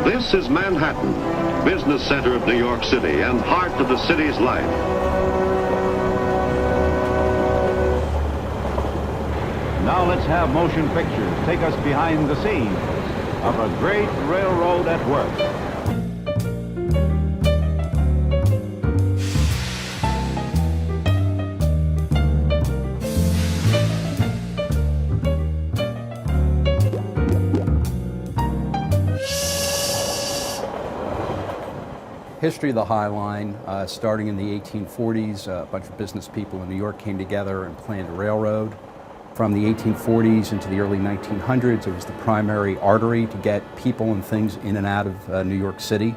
This is Manhattan, business center of New York City and heart of the city's life. Now let's have motion pictures take us behind the scenes of a great railroad at work. History of the High Line, starting in the 1840s, a bunch of business people in New York came together and planned a railroad. From the 1840s into the early 1900s, it was the primary artery to get people and things in and out of New York City.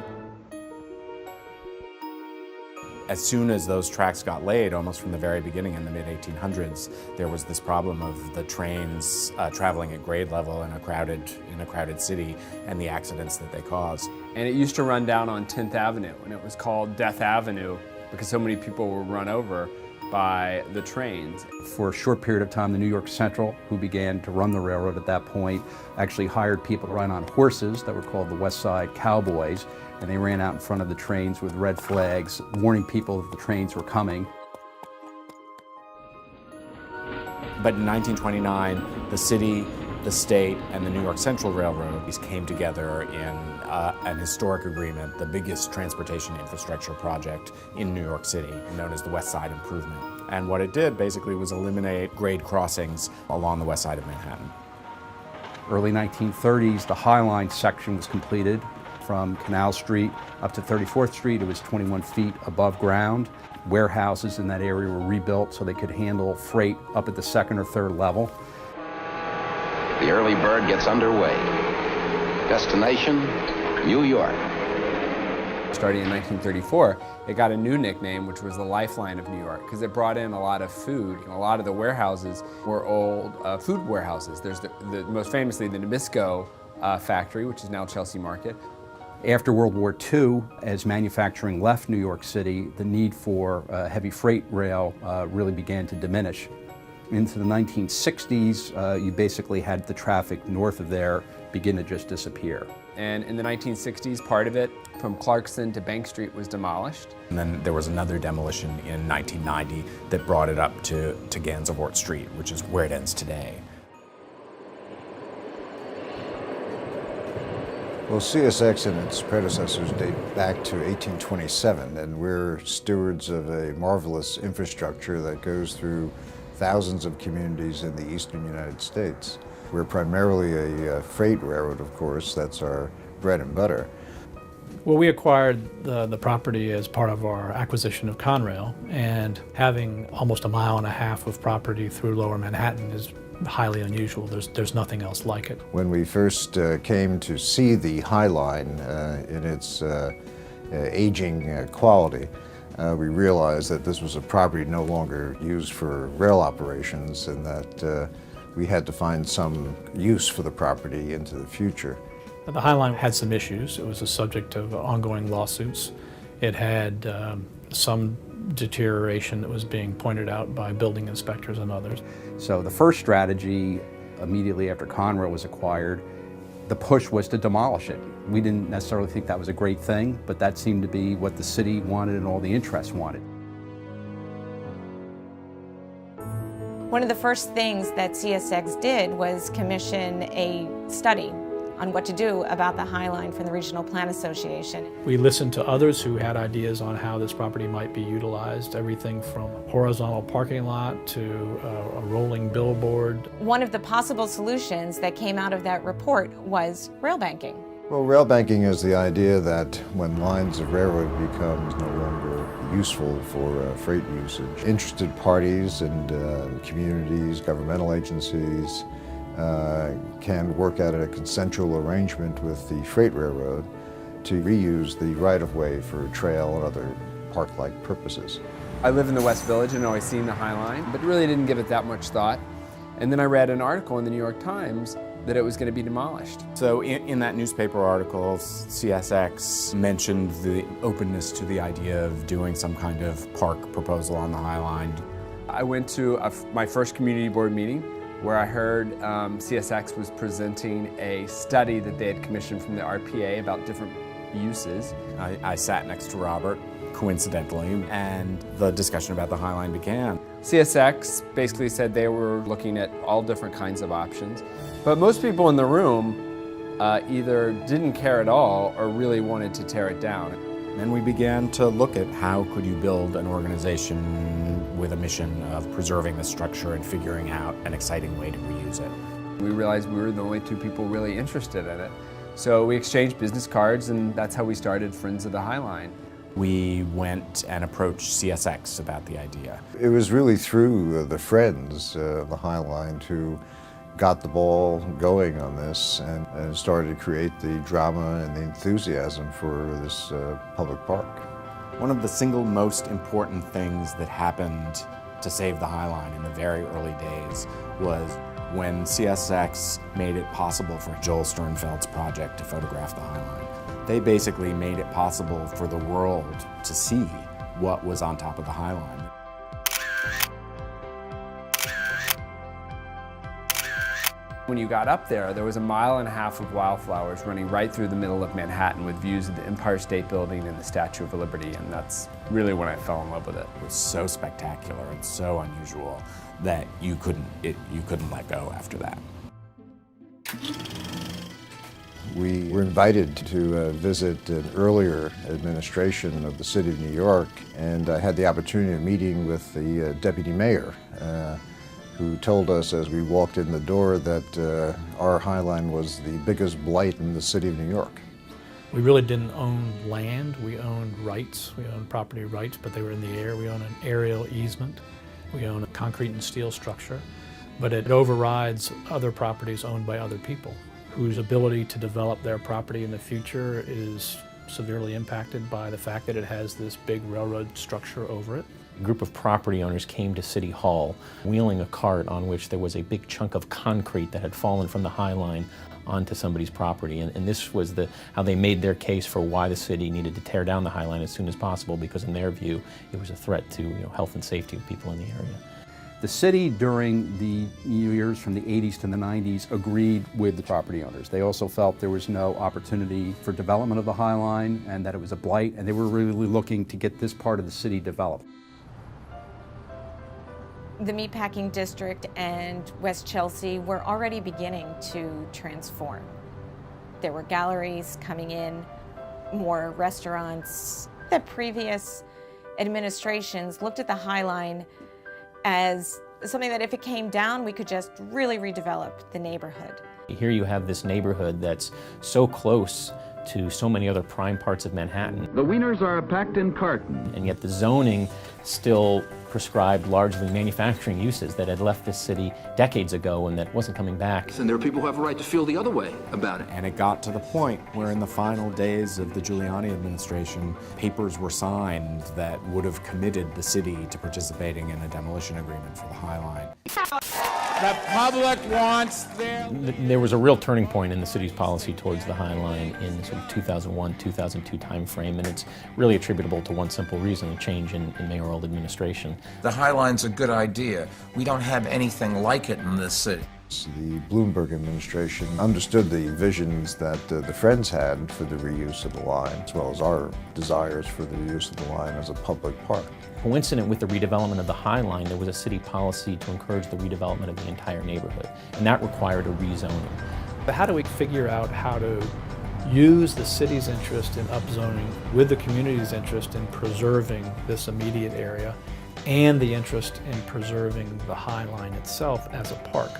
As soon as those tracks got laid, almost from the very beginning in the mid-1800s, there was this problem of the trains traveling at grade level in a crowded city and the accidents that they caused. And it used to run down on 10th Avenue, and it was called Death Avenue because so many people were run over by the trains. For a short period of time, the New York Central, who began to run the railroad at that point, actually hired people to ride on horses that were called the West Side Cowboys, and they ran out in front of the trains with red flags, warning people that the trains were coming. But in 1929, the city, the state, and the New York Central Railroad came together in an historic agreement, the biggest transportation infrastructure project in New York City, known as the West Side Improvement. And what it did basically was eliminate grade crossings along the west side of Manhattan. Early 1930s, the High Line section was completed. From Canal Street up to 34th Street, it was 21 feet above ground. Warehouses in that area were rebuilt so they could handle freight up at the second or third level. The early bird gets underway. Destination, New York. Starting in 1934, it got a new nickname, which was the Lifeline of New York, because it brought in a lot of food. A lot of the warehouses were old food warehouses. There's most famously the Nabisco factory, which is now Chelsea Market. After World War II, as manufacturing left New York City, the need for heavy freight rail really began to diminish. Into the 1960s, you basically had the traffic north of there begin to just disappear. And in the 1960s, part of it, from Clarkson to Bank Street, was demolished. And then there was another demolition in 1990 that brought it up to Gansevoort Street, which is where it ends today. Well, CSX and its predecessors date back to 1827, and we're stewards of a marvelous infrastructure that goes through thousands of communities in the eastern United States. We're primarily a freight railroad, of course. That's our bread and butter. Well, we acquired the property as part of our acquisition of Conrail, and having almost a mile and a half of property through Lower Manhattan is highly unusual. There's nothing else like it. When we first came to see the High Line in its aging quality, we realized that this was a property no longer used for rail operations and that we had to find some use for the property into the future. The High Line had some issues. It was a subject of ongoing lawsuits. It had some deterioration that was being pointed out by building inspectors and others. So the first strategy, immediately after Conrail was acquired, the push was to demolish it. We didn't necessarily think that was a great thing, but that seemed to be what the city wanted and all the interests wanted. One of the first things that CSX did was commission a study on what to do about the High Line from the Regional Plan Association. We listened to others who had ideas on how this property might be utilized, everything from a horizontal parking lot to a rolling billboard. One of the possible solutions that came out of that report was rail banking. Well, rail banking is the idea that when lines of railroad becomes no longer useful for freight usage, interested parties and communities, governmental agencies, can work out a consensual arrangement with the freight railroad to reuse the right-of-way for trail and other park-like purposes. I live in the West Village and always seen the High Line, but really didn't give it that much thought. And then I read an article in the New York Times that it was going to be demolished. So in that newspaper article, CSX mentioned the openness to the idea of doing some kind of park proposal on the High Line. I went to my first community board meeting where I heard CSX was presenting a study that they had commissioned from the RPA about different uses. I sat next to Robert, coincidentally, and the discussion about the High Line began. CSX basically said they were looking at all different kinds of options, but most people in the room either didn't care at all or really wanted to tear it down. Then we began to look at how could you build an organization with a mission of preserving the structure and figuring out an exciting way to reuse it. We realized we were the only two people really interested in it. So we exchanged business cards, and that's how we started Friends of the High Line. We went and approached CSX about the idea. It was really through the Friends, the High Line, who got the ball going on this and started to create the drama and the enthusiasm for this public park. One of the single most important things that happened to save the High Line in the very early days was when CSX made it possible for Joel Sternfeld's project to photograph the High Line. They basically made it possible for the world to see what was on top of the High Line. When you got up there, there was 1.5 miles of wildflowers running right through the middle of Manhattan with views of the Empire State Building and the Statue of Liberty, and that's really when I fell in love with it. It was so spectacular and so unusual that you couldn't let go after that. We were invited to visit an earlier administration of the city of New York, and I had the opportunity of meeting with the deputy mayor, who told us as we walked in the door that our High Line was the biggest blight in the city of New York. We really didn't own land, we owned rights. We owned property rights, but they were in the air. We own an aerial easement. We own a concrete and steel structure, but it overrides other properties owned by other people whose ability to develop their property in the future is severely impacted by the fact that it has this big railroad structure over it. A group of property owners came to City Hall wheeling a cart on which there was a big chunk of concrete that had fallen from the High Line onto somebody's property. And this was how they made their case for why the city needed to tear down the High Line as soon as possible, because in their view it was a threat to health and safety of people in the area. The city during the years from the 80s to the 90s agreed with the property owners. They also felt there was no opportunity for development of the High Line and that it was a blight, and they were really looking to get this part of the city developed. The Meatpacking District and West Chelsea were already beginning to transform. There were galleries coming in, more restaurants. The previous administrations looked at the High Line as something that if it came down, we could just really redevelop the neighborhood. Here you have this neighborhood that's so close to so many other prime parts of Manhattan. The wieners are packed in carton. And yet the zoning still prescribed largely manufacturing uses that had left this city decades ago and that wasn't coming back. And there are people who have a right to feel the other way about it. And it got to the point where in the final days of the Giuliani administration, papers were signed that would have committed the city to participating in a demolition agreement for the High Line. The public wants their... There was a real turning point in the city's policy towards the High Line in sort of 2001, 2002 timeframe, and it's really attributable to one simple reason, a change in mayoral administration. The High Line's a good idea. We don't have anything like it in this city. The Bloomberg administration understood the visions that the Friends had for the reuse of the line, as well as our desires for the use of the line as a public park. Coincident with the redevelopment of the High Line, there was a city policy to encourage the redevelopment of the entire neighborhood, and that required a rezoning. But how do we figure out how to use the city's interest in upzoning with the community's interest in preserving this immediate area and the interest in preserving the High Line itself as a park,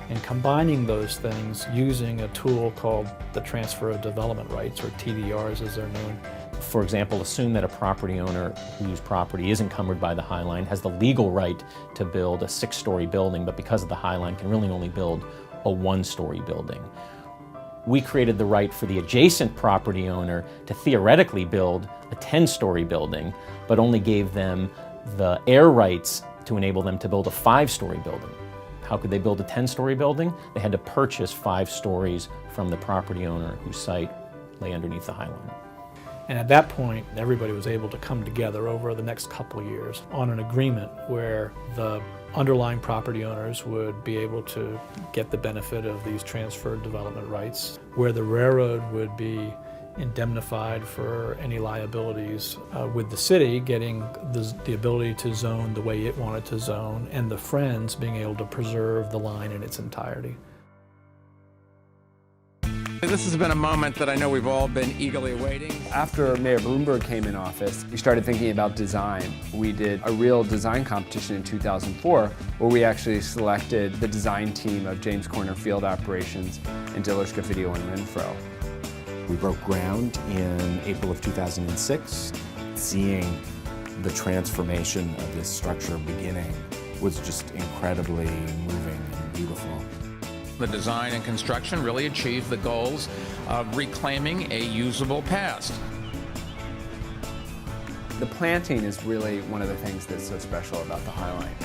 and combining those things using a tool called the Transfer of Development Rights, or TDRs as they're known. For example, assume that a property owner whose property is encumbered by the High Line has the legal right to build a 6-story building, but because of the High Line can really only build a 1-story building. We created the right for the adjacent property owner to theoretically build a 10-story building, but only gave them the air rights to enable them to build a 5-story building. How could they build a 10-story building? They had to purchase 5 stories from the property owner whose site lay underneath the High Line. And at that point, everybody was able to come together over the next couple of years on an agreement where the underlying property owners would be able to get the benefit of these transferred development rights, where the railroad would be indemnified for any liabilities, with the city getting the ability to zone the way it wanted to zone, and the Friends being able to preserve the line in its entirety. This has been a moment that I know we've all been eagerly awaiting. After Mayor Bloomberg came in office, we started thinking about design. We did a real design competition in 2004 where we actually selected the design team of James Corner Field Operations and Diller, Scofidio, and Renfro. We broke ground in April of 2006. Seeing the transformation of this structure beginning was just incredibly moving and beautiful. The design and construction really achieved the goals of reclaiming a usable past. The planting is really one of the things that's so special about the High Line.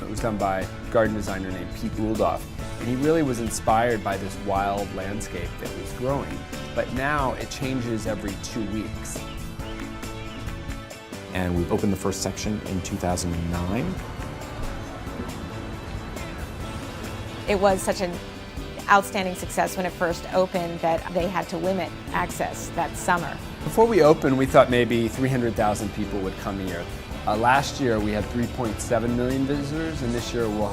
It was done by a garden designer named Pete Gouldoff, and he really was inspired by this wild landscape that was growing. But now it changes every 2 weeks. And we opened the first section in 2009. It was such an outstanding success when it first opened that they had to limit access that summer. Before we opened, we thought maybe 300,000 people would come a year. Last year we had 3.7 million visitors, and this year we'll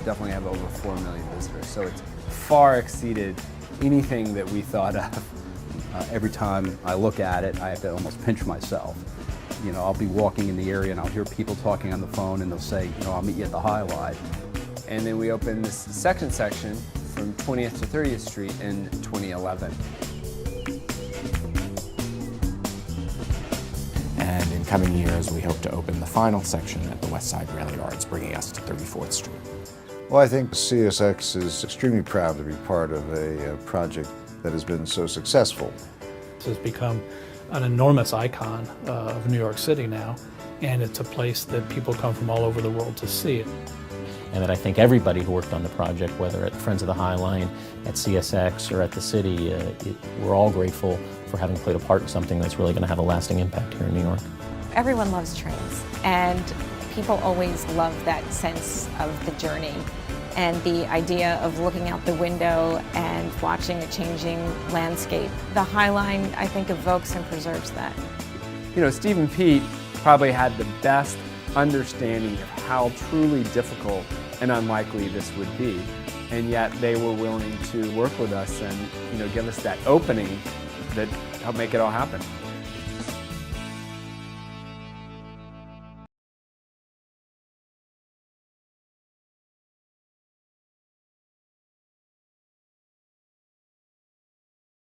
definitely have over 4 million visitors. So it's far exceeded anything that we thought of. Every time I look at it, I have to almost pinch myself. You know, I'll be walking in the area and I'll hear people talking on the phone and they'll say, you know, I'll meet you at the High Line. And then we opened this second section from 20th to 30th Street in 2011. And in coming years, we hope to open the final section at the West Side Rail Yards, bringing us to 34th Street. Well, I think CSX is extremely proud to be part of a project that has been so successful. This has become an enormous icon of New York City now, and it's a place that people come from all over the world to see it. And that I think everybody who worked on the project, whether at Friends of the High Line, at CSX, or at the city, we're all grateful for having played a part in something that's really going to have a lasting impact here in New York. Everyone loves trains, and people always love that sense of the journey and the idea of looking out the window and watching a changing landscape. The High Line, I think, evokes and preserves that. You know, Steve and Pete probably had the best understanding of how truly difficult and unlikely this would be, and yet they were willing to work with us and, you know, give us that opening that helped make it all happen.